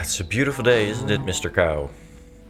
It's a beautiful day, isn't it, Mr. Cow?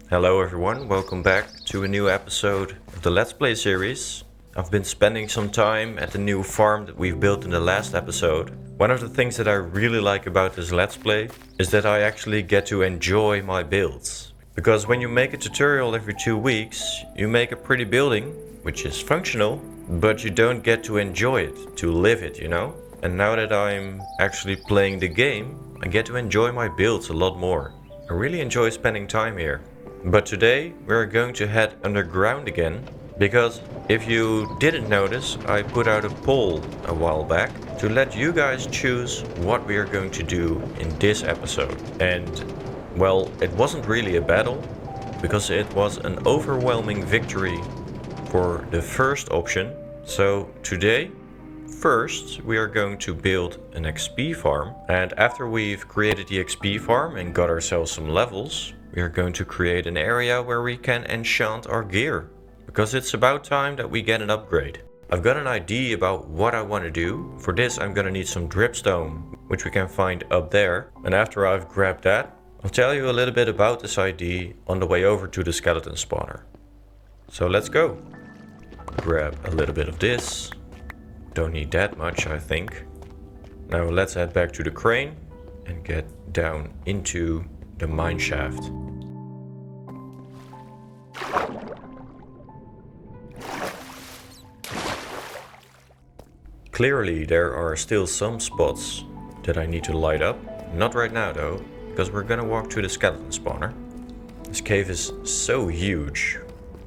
Hello everyone, welcome back to a new episode of the Let's Play series. I've been spending some time at the new farm that we've built in the last episode. One of the things that I really like about this Let's Play is that I actually get to enjoy my builds. Because when you make a tutorial every 2 weeks, you make a pretty building, which is functional, but you don't get to enjoy it, to live it, you know? And now that I'm actually playing the game, I get to enjoy my builds a lot more. I really enjoy spending time here. But today we're going to head underground again, because if you didn't notice, I put out a poll a while back to let you guys choose what we are going to do in this episode. And well, it wasn't really a battle, because it was an overwhelming victory for the first option. So today, first, we are going to build an XP farm, and after we've created the XP farm and got ourselves some levels, we are going to create an area where we can enchant our gear, because it's about time that we get an upgrade. I've got an idea about what I want to do. For this I'm gonna need some dripstone, which we can find up there, and after I've grabbed that, I'll tell you a little bit about this idea on the way over to the skeleton spawner. So let's go. Grab a little bit of this. Don't need that much, I think. Now let's head back to the crane and get down into the mine shaft. Clearly there are still some spots that I need to light up. Not right now though, because we're gonna walk to the skeleton spawner. This cave is so huge.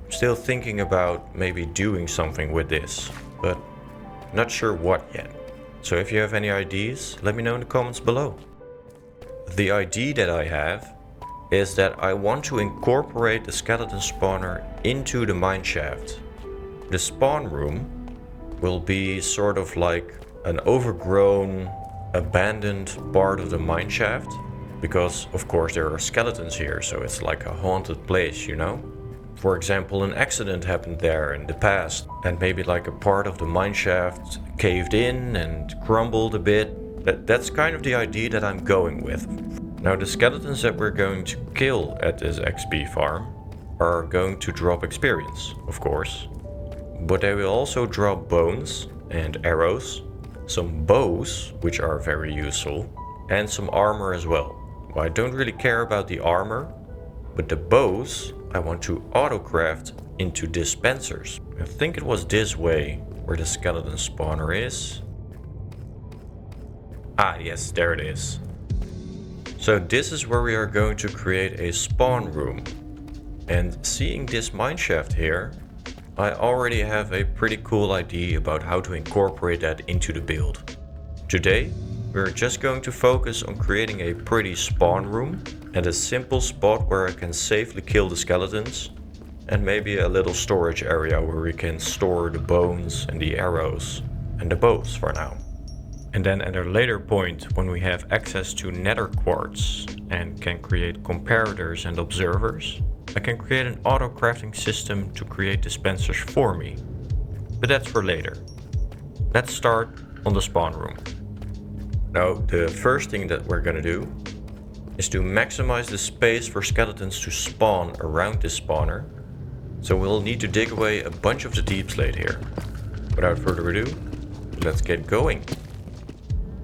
I'm still thinking about maybe doing something with this, but not sure what yet. So if you have any ideas, let me know in the comments below. The idea that I have is that I want to incorporate the skeleton spawner into the mine shaft. The spawn room will be sort of like an overgrown, abandoned part of the mine shaft, because of course there are skeletons here, so it's like a haunted place, you know? For example, an accident happened there in the past, and maybe like a part of the mine shaft caved in and crumbled a bit. That's kind of the idea that I'm going with. Now the skeletons that we're going to kill at this XP farm are going to drop experience, of course. But they will also drop bones and arrows, some bows, which are very useful, and some armor as well. Well, I don't really care about the armor, but the bows I want to auto-craft into dispensers. I think it was this way where the skeleton spawner is. Ah yes, there it is. So this is where we are going to create a spawn room. And seeing this mineshaft here, I already have a pretty cool idea about how to incorporate that into the build. Today, we're just going to focus on creating a pretty spawn room and a simple spot where I can safely kill the skeletons, and maybe a little storage area where we can store the bones and the arrows and the bows for now. And then at a later point, when we have access to nether quartz and can create comparators and observers, I can create an auto crafting system to create dispensers for me. But that's for later. Let's start on the spawn room. Now, the first thing that we're gonna do is to maximize the space for skeletons to spawn around this spawner. So we'll need to dig away a bunch of the deep slate here. Without further ado, let's get going.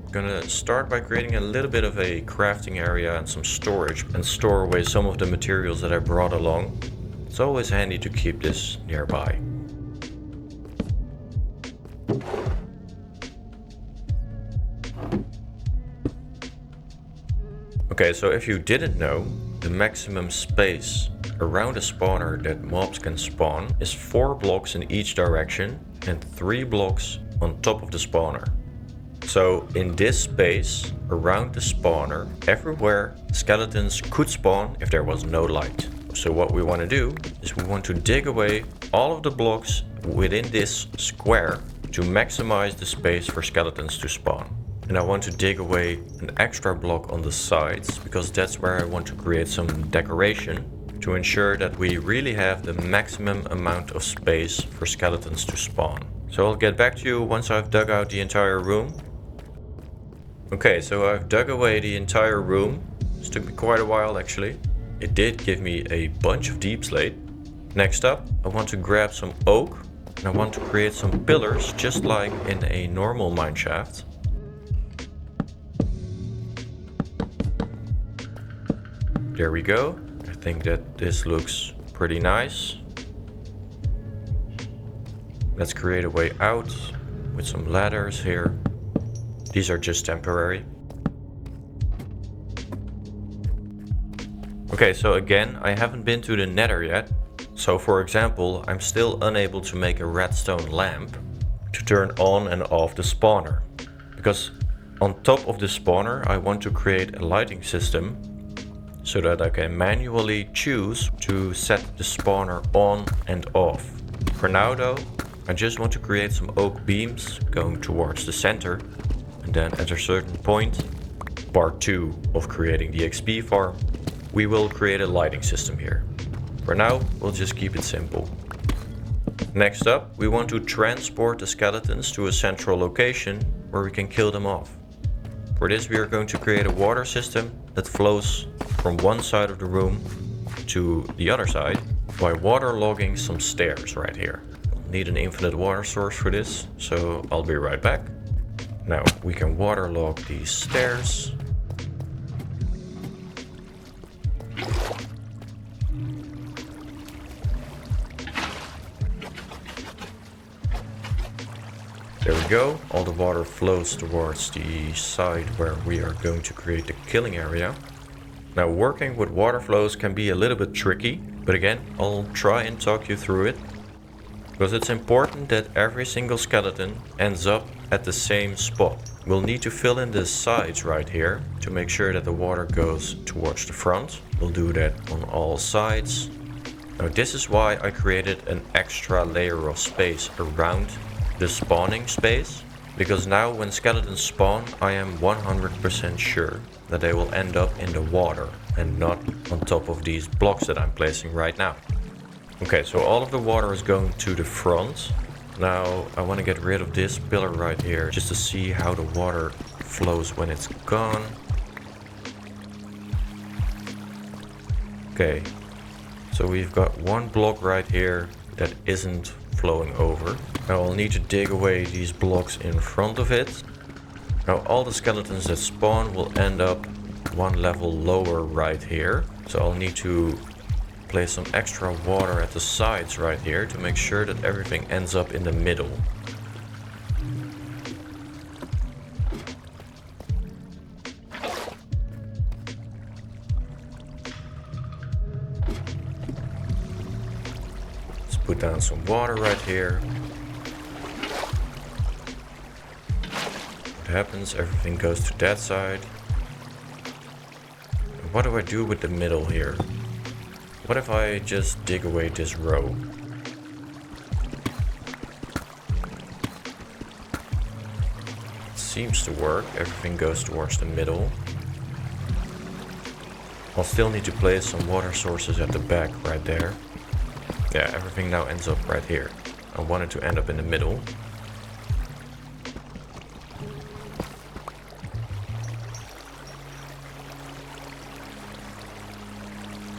I'm gonna start by creating a little bit of a crafting area and some storage, and store away some of the materials that I brought along. It's always handy to keep this nearby. Okay, so if you didn't know, the maximum space around a spawner that mobs can spawn is 4 blocks in each direction and 3 blocks on top of the spawner. So in this space around the spawner, everywhere skeletons could spawn if there was no light. So what we want to do is we want to dig away all of the blocks within this square to maximize the space for skeletons to spawn. And I want to dig away an extra block on the sides, because that's where I want to create some decoration to ensure that we really have the maximum amount of space for skeletons to spawn. So I'll get back to you once I've dug out the entire room. Okay, so I've dug away the entire room This took me quite a while actually. It did give me a bunch of deep slate. Next up, I want to grab some oak and I want to create some pillars just like in a normal mineshaft. There we go. I think that this looks pretty nice. Let's create a way out with some ladders here. These are just temporary. Okay, so again, I haven't been to the Nether yet. So for example, I'm still unable to make a redstone lamp to turn on and off the spawner. Because on top of the spawner, I want to create a lighting system so that I can manually choose to set the spawner on and off. For now though, I just want to create some oak beams going towards the center, and then at a certain point, part 2 of creating the XP farm, we will create a lighting system here. For now, we'll just keep it simple. Next up, we want to transport the skeletons to a central location where we can kill them off. For this we are going to create a water system that flows from one side of the room to the other side by waterlogging some stairs right here. Need an infinite water source for this, so I'll be right back. Now we can waterlog these stairs. There we go, all the water flows towards the side where we are going to create the killing area. Now working with water flows can be a little bit tricky, but again, I'll try and talk you through it. Because it's important that every single skeleton ends up at the same spot. We'll need to fill in the sides right here to make sure that the water goes towards the front. We'll do that on all sides. Now this is why I created an extra layer of space around the spawning space. Because now when skeletons spawn, I am 100% sure that they will end up in the water and not on top of these blocks that I'm placing right now. Okay, so all of the water is going to the front. Now I want to get rid of this pillar right here just to see how the water flows when it's gone. Okay, so we've got one block right here that isn't flowing over. Now I'll need to dig away these blocks in front of it. Now all the skeletons that spawn will end up one level lower right here. So I'll need to place some extra water at the sides right here to make sure that everything ends up in the middle. Let's put down some water right here. What happens? Everything goes to that side. What do I do with the middle here? What if I just dig away this row? It seems to work. Everything goes towards the middle. I'll still need to place some water sources at the back right there. Yeah, everything now ends up right here. I want it to end up in the middle.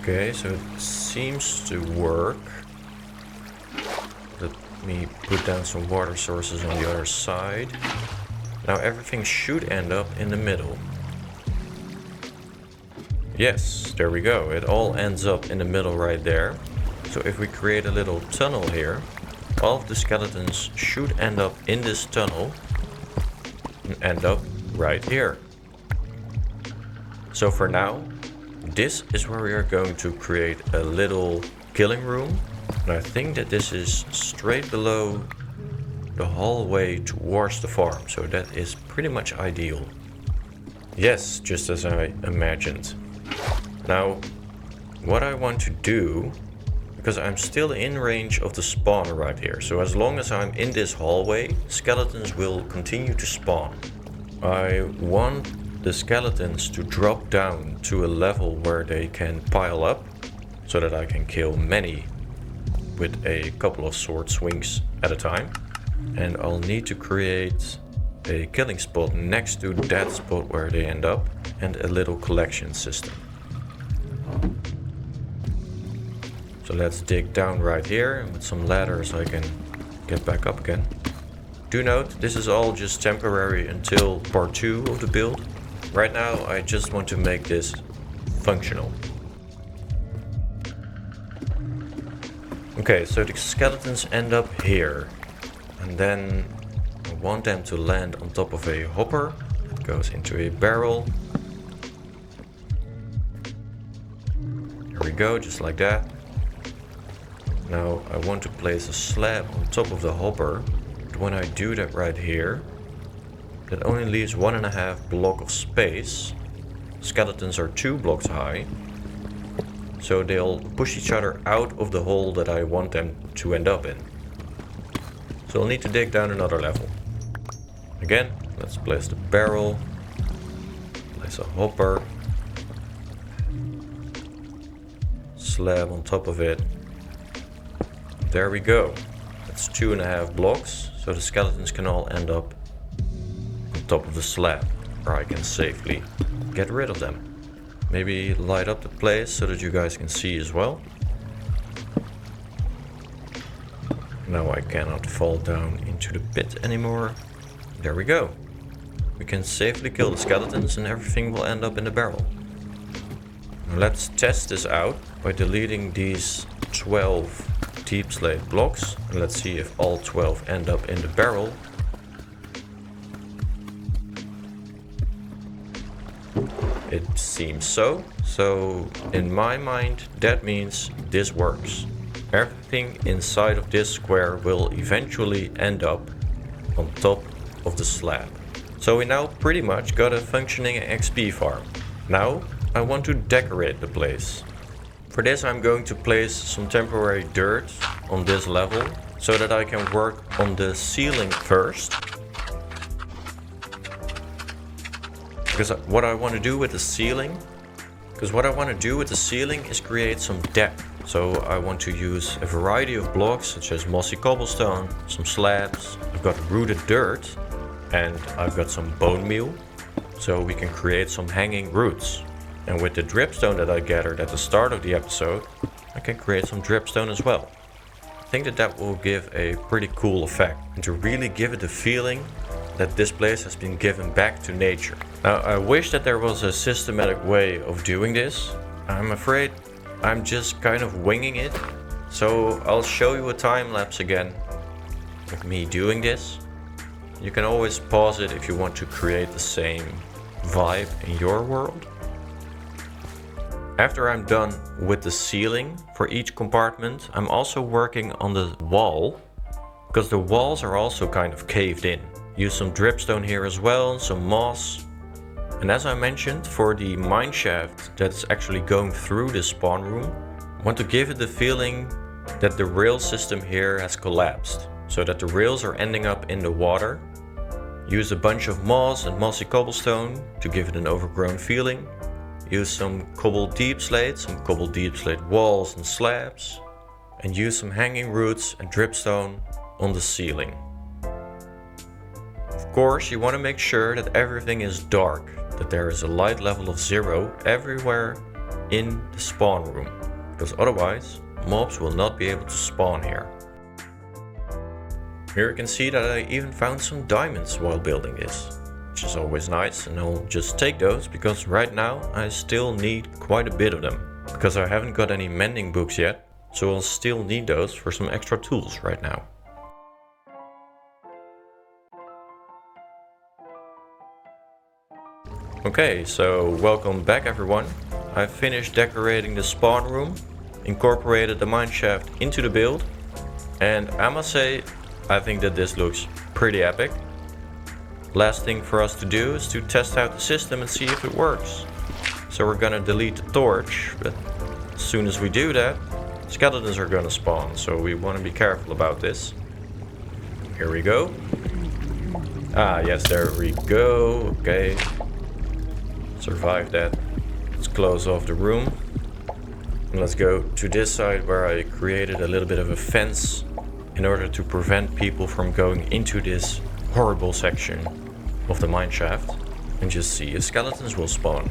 Okay, so it seems to work. Let me put down some water sources on the other side. Now everything should end up in the middle. Yes, there we go. It all ends up in the middle right there. So if we create a little tunnel here, all of the skeletons should end up in this tunnel and end up right here. So for now, this is where we are going to create a little killing room. And I think that this is straight below the hallway towards the farm. So that is pretty much ideal. Yes, just as I imagined. Now, what I want to do, because I'm still in range of the spawner right here. So as long as I'm in this hallway, skeletons will continue to spawn. I want the skeletons to drop down to a level where they can pile up so that I can kill many with a couple of sword swings at a time. And I'll need to create a killing spot next to that spot where they end up, and a little collection system. So let's dig down right here, and with some ladders I can get back up again. Do note, this is all just temporary until part 2 of the build. Right now I just want to make this functional. Okay, so the skeletons end up here, and then I want them to land on top of a hopper. It goes into a barrel. Here we go, just like that. Now I want to place a slab on top of the hopper, but when I do that right here, that only leaves 1.5 block of space. Skeletons are 2 blocks high, so they'll push each other out of the hole that I want them to end up in. So I'll need to dig down another level. Again, let's place the barrel, place a hopper, slab on top of it. There we go. That's 2.5 blocks, so the skeletons can all end up on top of the slab, where I can safely get rid of them. Maybe light up the place so that you guys can see as well. Now I cannot fall down into the pit anymore. There we go. We can safely kill the skeletons and everything will end up in the barrel. Now let's test this out by deleting these 12 deep slate blocks. And let's see if all 12 end up in the barrel. It seems so. So in my mind, that means this works. Everything inside of this square will eventually end up on top of the slab. So we now pretty much got a functioning XP farm. Now I want to decorate the place. For this I'm going to place some temporary dirt on this level so that I can work on the ceiling first. Because what I want to do with the ceiling is create some depth. So I want to use a variety of blocks such as mossy cobblestone, some slabs, I've got rooted dirt, and I've got some bone meal. So we can create some hanging roots. And with the dripstone that I gathered at the start of the episode, I can create some dripstone as well. I think that will give a pretty cool effect, and to really give it the feeling that this place has been given back to nature. Now I wish that there was a systematic way of doing this. I'm afraid I'm just kind of winging it. So I'll show you a time lapse again of me doing this. You can always pause it if you want to create the same vibe in your world. After I'm done with the ceiling for each compartment, I'm also working on the wall, because the walls are also kind of caved in. Use some dripstone here as well, some moss. And as I mentioned, for the mineshaft that's actually going through this spawn room, I want to give it the feeling that the rail system here has collapsed, so that the rails are ending up in the water. Use a bunch of moss and mossy cobblestone to give it an overgrown feeling. Use some cobbled deep slate, walls and slabs. And use some hanging roots and dripstone on the ceiling. Of course, you want to make sure that everything is dark, that there is a light level of 0 everywhere in the spawn room, because otherwise mobs will not be able to spawn here. Here you can see that I even found some diamonds while building this, which is always nice, and I'll just take those because right now I still need quite a bit of them, because I haven't got any mending books yet, so I'll still need those for some extra tools right now. Okay, so welcome back everyone. I finished decorating the spawn room, incorporated the mineshaft into the build, and I must say, I think that this looks pretty epic. Last thing for us to do is to test out the system and see if it works. So we're gonna delete the torch, but as soon as we do that, skeletons are gonna spawn, so we want to be careful about this. Here we go. Ah, yes, there we go. Okay. Survive that. Let's close off the room. And let's go to this side where I created a little bit of a fence in order to prevent people from going into this horrible section of the mine shaft and just see if skeletons will spawn.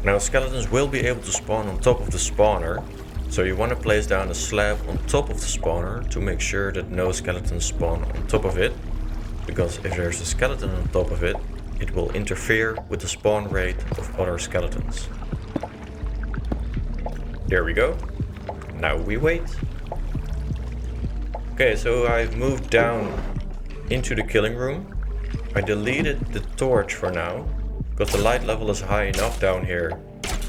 Now skeletons will be able to spawn on top of the spawner, so you want to place down a slab on top of the spawner to make sure that no skeletons spawn on top of it, because if there's a skeleton on top of it, it will interfere with the spawn rate of other skeletons. There we go. Now we wait. Okay, so I've moved down into the killing room. I deleted the torch for now, because the light level is high enough down here.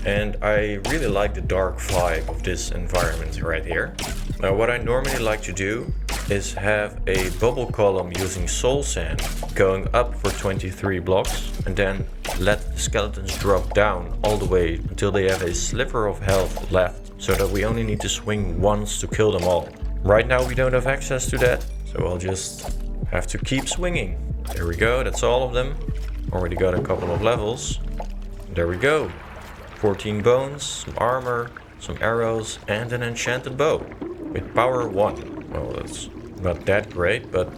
And I really like the dark vibe of this environment right here. Now what I normally like to do is have a bubble column using soul sand going up for 23 blocks and then let the skeletons drop down all the way until they have a sliver of health left, so that we only need to swing once to kill them all. Right now we don't have access to that, so I'll just have to keep swinging. There we go, that's all of them. Already got a couple of levels. There we go. 14 bones, some armor, some arrows, and an enchanted bow with power 1. Well, that's not that great, but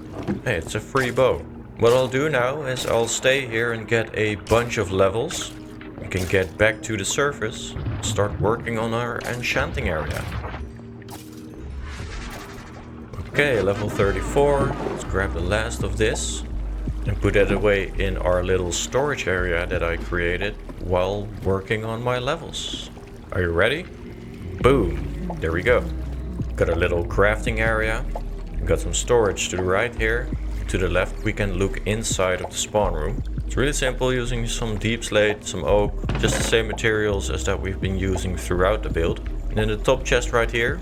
hey, it's a free bow. What I'll do now is I'll stay here and get a bunch of levels. We can get back to the surface and start working on our enchanting area. Okay, level 34. Let's grab the last of this and put that away in our little storage area that I created while working on my levels. Are you ready? Boom! There we go. Got a little crafting area. Got some storage to the right here. To the left we can look inside of the spawn room. It's really simple, using some deep slate, some oak, just the same materials as that we've been using throughout the build. And in the top chest right here,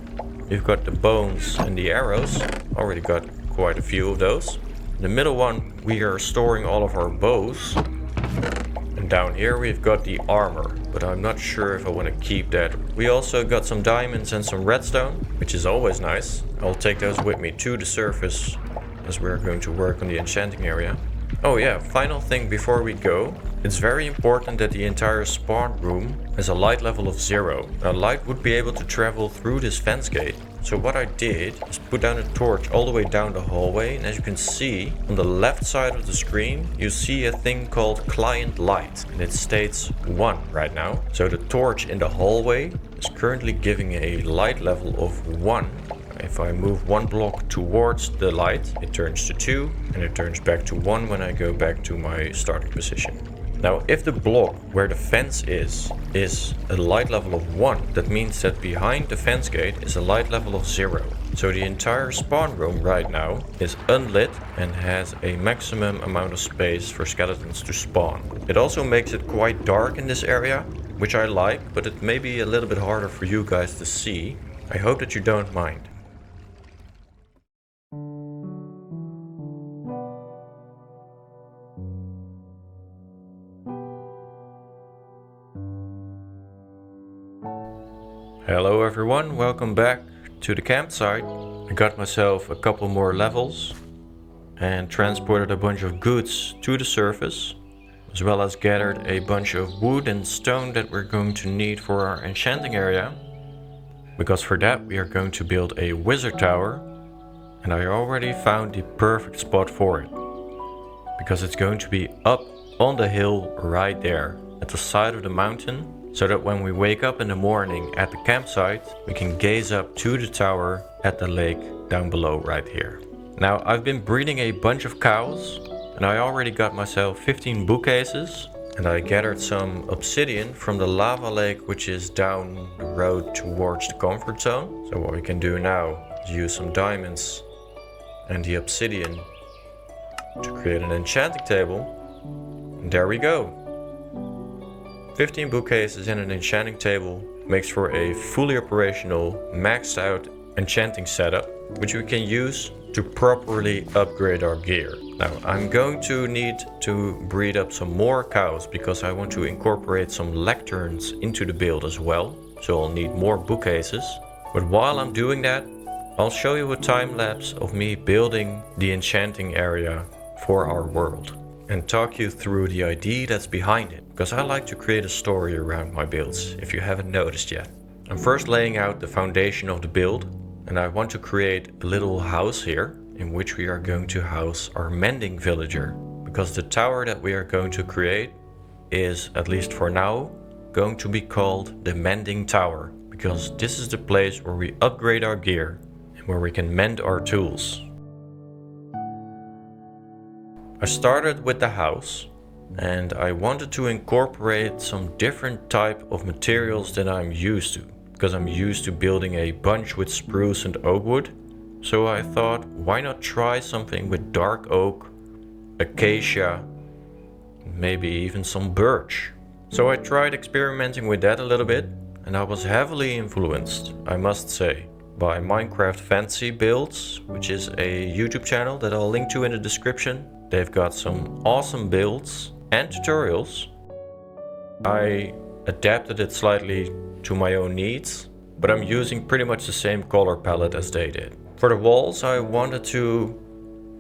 we've got the bones and the arrows. Already got quite a few of those. In the middle one we are storing all of our bows. And down here we've got the armor, but I'm not sure if I want to keep that. We also got some diamonds and some redstone, which is always nice. I'll take those with me to the surface as we're going to work on the enchanting area. Oh yeah, final thing before we go. It's very important that the entire spawn room has a light level of 0. Now light would be able to travel through this fence gate. So what I did is put down a torch all the way down the hallway, and as you can see on the left side of the screen you see a thing called client light, and it states 1 right now. So the torch in the hallway is currently giving a light level of 1. If I move 1 block towards the light, it turns to 2, and it turns back to 1 when I go back to my starting position. Now if the block where the fence is a light level of 1, that means that behind the fence gate is a light level of 0. So the entire spawn room right now is unlit and has a maximum amount of space for skeletons to spawn. It also makes it quite dark in this area, which I like, but it may be a little bit harder for you guys to see. I hope that you don't mind. Hello everyone, welcome back to the campsite. I got myself a couple more levels and transported a bunch of goods to the surface, as well as gathered a bunch of wood and stone that we're going to need for our enchanting area, because for that we are going to build a wizard tower, and I already found the perfect spot for it, because it's going to be up on the hill right there at the side of the mountain, so that when we wake up in the morning at the campsite, we can gaze up to the tower at the lake down below right here. Now I've been breeding a bunch of cows, and I already got myself 15 bookcases, and I gathered some obsidian from the lava lake, which is down the road towards the comfort zone. So what we can do now is use some diamonds and the obsidian to create an enchanting table. And there we go. 15 bookcases and an enchanting table makes for a fully operational, maxed out enchanting setup, which we can use to properly upgrade our gear. Now I'm going to need to breed up some more cows, because I want to incorporate some lecterns into the build as well, so I'll need more bookcases. But while I'm doing that, I'll show you a time lapse of me building the enchanting area for our world, and talk you through the idea that's behind it, because I like to create a story around my builds, if you haven't noticed yet. I'm first laying out the foundation of the build, and I want to create a little house here in which we are going to house our mending villager, because the tower that we are going to create is, at least for now, going to be called the Mending Tower, because this is the place where we upgrade our gear and where we can mend our tools. I started with the house and I wanted to incorporate some different type of materials than I'm used to, because I'm used to building a bunch with spruce and oak wood. So I thought, why not try something with dark oak, acacia, maybe even some birch. So I tried experimenting with that a little bit, and I was heavily influenced, I must say, by Minecraft Fantasy Builds, which is a YouTube channel that I'll link to in the description. They've got some awesome builds and tutorials. I adapted it slightly to my own needs, but I'm using pretty much the same color palette as they did. For the walls, I wanted to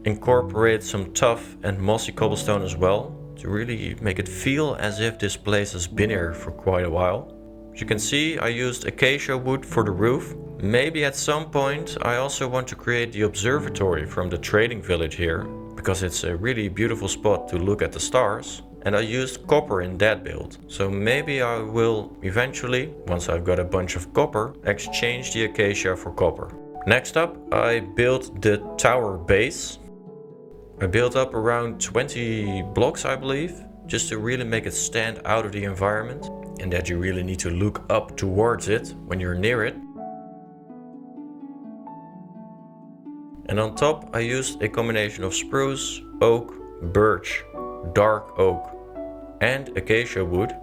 incorporate some tough and mossy cobblestone as well, to really make it feel as if this place has been here for quite a while. As you can see, I used acacia wood for the roof. Maybe at some point I also want to create the observatory from the trading village here, because it's a really beautiful spot to look at the stars. And I used copper in that build. So maybe I will eventually, once I've got a bunch of copper, exchange the acacia for copper. Next up, I built the tower base. I built up around 20 blocks, I believe, just to really make it stand out of the environment, and that you really need to look up towards it when you're near it. And on top I used a combination of spruce, oak, birch, dark oak and acacia wood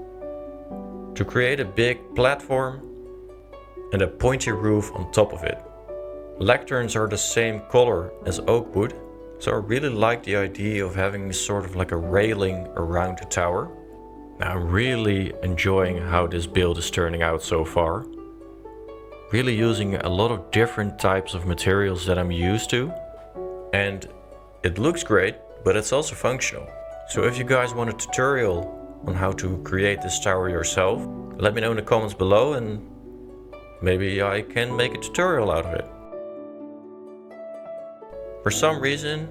to create a big platform and a pointy roof on top of it. Lecterns are the same color as oak wood, so I really like the idea of having sort of like a railing around the tower. Now I'm really enjoying how this build is turning out so far. Really using a lot of different types of materials that I'm used to. And it looks great, but it's also functional. So if you guys want a tutorial on how to create this tower yourself, let me know in the comments below and maybe I can make a tutorial out of it. For some reason,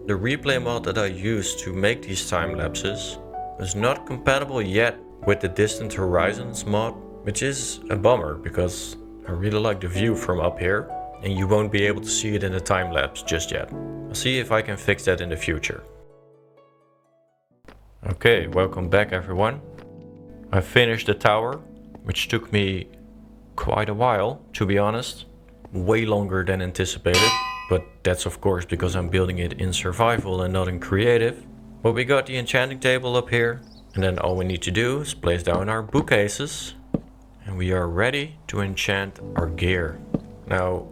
the replay mod that I used to make these time lapses is not compatible yet with the Distant Horizons mod, which is a bummer because I really like the view from up here and you won't be able to see it in the time lapse just yet. I'll see if I can fix that in the future. Okay, welcome back everyone. I finished the tower, which took me quite a while, to be honest. Way longer than anticipated, but that's of course because I'm building it in survival and not in creative. But we got the enchanting table up here, and then all we need to do is place down our bookcases, and we are ready to enchant our gear. Now,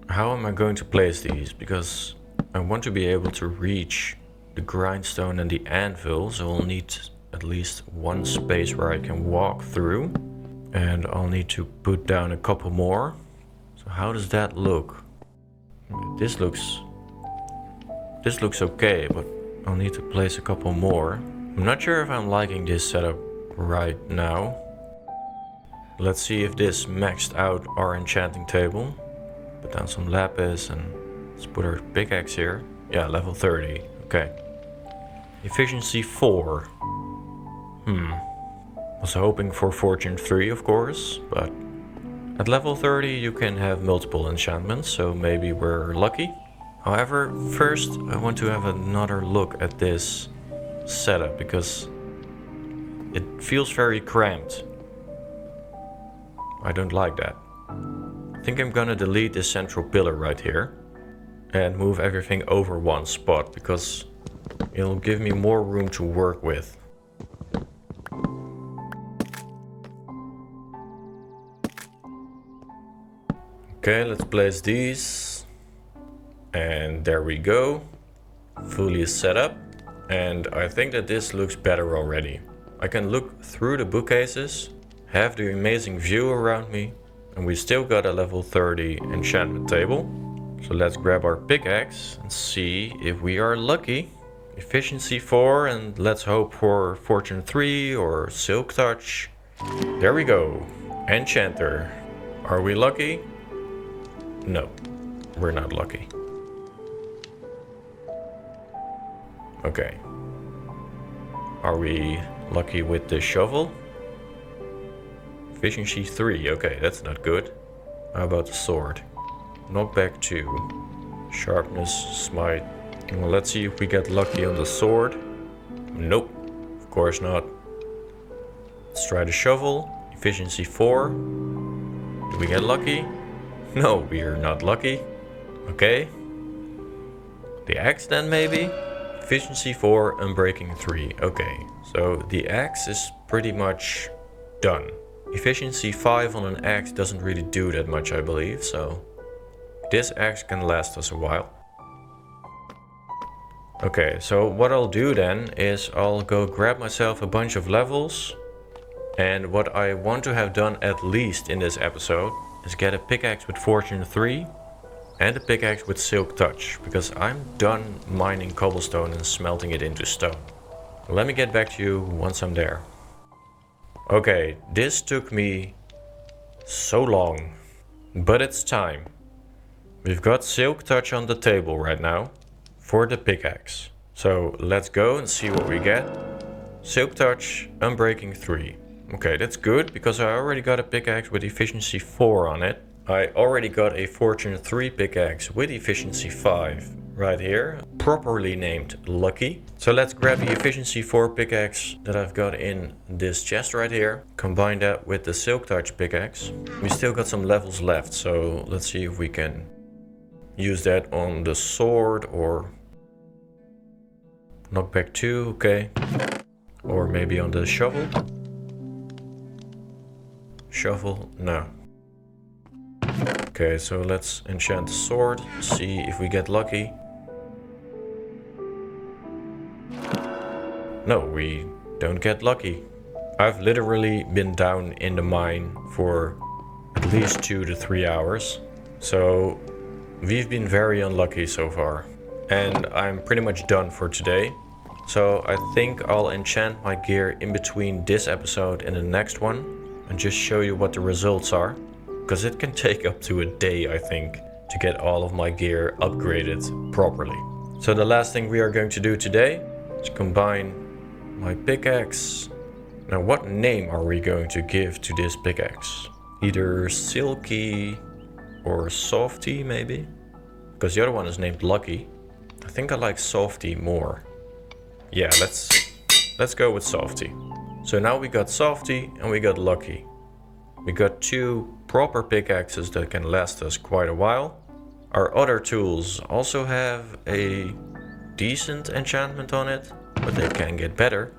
how am I going to place these? Because I want to be able to reach the grindstone and the anvil, so I'll need at least one space where I can walk through, and I'll need to put down a couple more. So how does that look? This looks okay, but I'll need to place a couple more. I'm not sure if I'm liking this setup right now. Let's see if this maxed out our enchanting table. Put down some lapis and let's put our pickaxe here. Yeah, level 30. Okay. Efficiency 4. Was hoping for fortune 3, of course, but at level 30 you can have multiple enchantments, so maybe we're lucky. However, first I want to have another look at this setup because it feels very cramped. I don't like that. I think I'm gonna delete this central pillar right here and move everything over one spot because it'll give me more room to work with. Okay, let's place these. And there we go. Fully set up. And I think that this looks better already. I can look through the bookcases, have the amazing view around me, and we still got a level 30 enchantment table. So let's grab our pickaxe and see if we are lucky. Efficiency 4, and let's hope for fortune 3 or silk touch. There we go. Enchanter. Are we lucky? No, we're not lucky. Okay, Are we lucky with the shovel? Efficiency 3, okay, that's not good. How about the sword? Knockback 2. Sharpness, smite. Well, let's see if we get lucky on the sword. Nope, of course not. Let's try the shovel. Efficiency 4. Do we get lucky? No, we are not lucky. Okay. The axe then maybe? Efficiency 4, unbreaking 3. Okay, so the axe is pretty much done. Efficiency 5 on an axe doesn't really do that much, I believe, so this axe can last us a while. Okay, so what I'll do then is I'll go grab myself a bunch of levels. And what I want to have done at least in this episode is get a pickaxe with Fortune 3 and a pickaxe with Silk Touch, because I'm done mining cobblestone and smelting it into stone. Let me get back to you once I'm there. Okay, this took me so long, but it's time. We've got Silk Touch on the table right now for the pickaxe. So let's go and see what we get. Silk Touch, unbreaking 3. Okay, that's good, because I already got a pickaxe with efficiency 4 on it. I already got a Fortune 3 pickaxe with efficiency 5 right here, properly named Lucky. So let's grab the efficiency 4 pickaxe that I've got in this chest right here, combine that with the Silk Touch pickaxe. We still got some levels left, so let's see if we can use that on the sword or knockback 2, okay. Or maybe on the shovel. Shovel, no. Okay, so let's enchant the sword, see if we get lucky. No, we don't get lucky. I've literally been down in the mine for at least 2 to 3 hours. So we've been very unlucky so far. And I'm pretty much done for today. So I think I'll enchant my gear in between this episode and the next one and just show you what the results are. Because it can take up to a day, I think, to get all of my gear upgraded properly. So the last thing we are going to do today is combine my pickaxe. Now what name are we going to give to this pickaxe? Either Silky or Softy maybe? Because the other one is named Lucky. I think I like Softy more. Yeah, let's go with Softy. So now we got Softy and we got Lucky. We got 2 proper pickaxes that can last us quite a while. Our other tools also have a decent enchantment on it, but they can get better.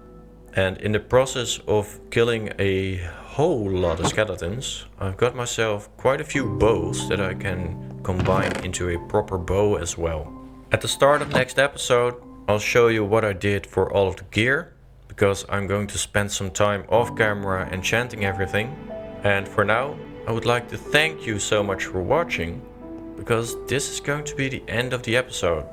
And in the process of killing a whole lot of skeletons, I've got myself quite a few bows that I can combine into a proper bow as well. At the start of next episode, I'll show you what I did for all of the gear, because I'm going to spend some time off camera enchanting everything. And for now, I would like to thank you so much for watching, because this is going to be the end of the episode.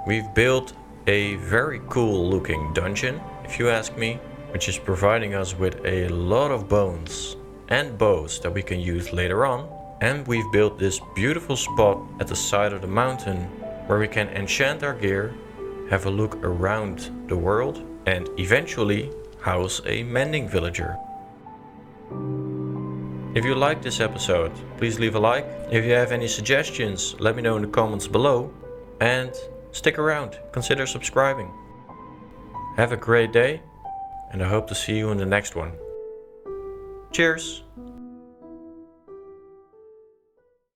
We've built a very cool looking dungeon, if you ask me, which is providing us with a lot of bones and bows that we can use later on. And we've built this beautiful spot at the side of the mountain where we can enchant our gear, have a look around the world, and eventually house a mending villager. If you liked this episode, please leave a like. If you have any suggestions, let me know in the comments below. And stick around, consider subscribing. Have a great day, and I hope to see you in the next one. Cheers!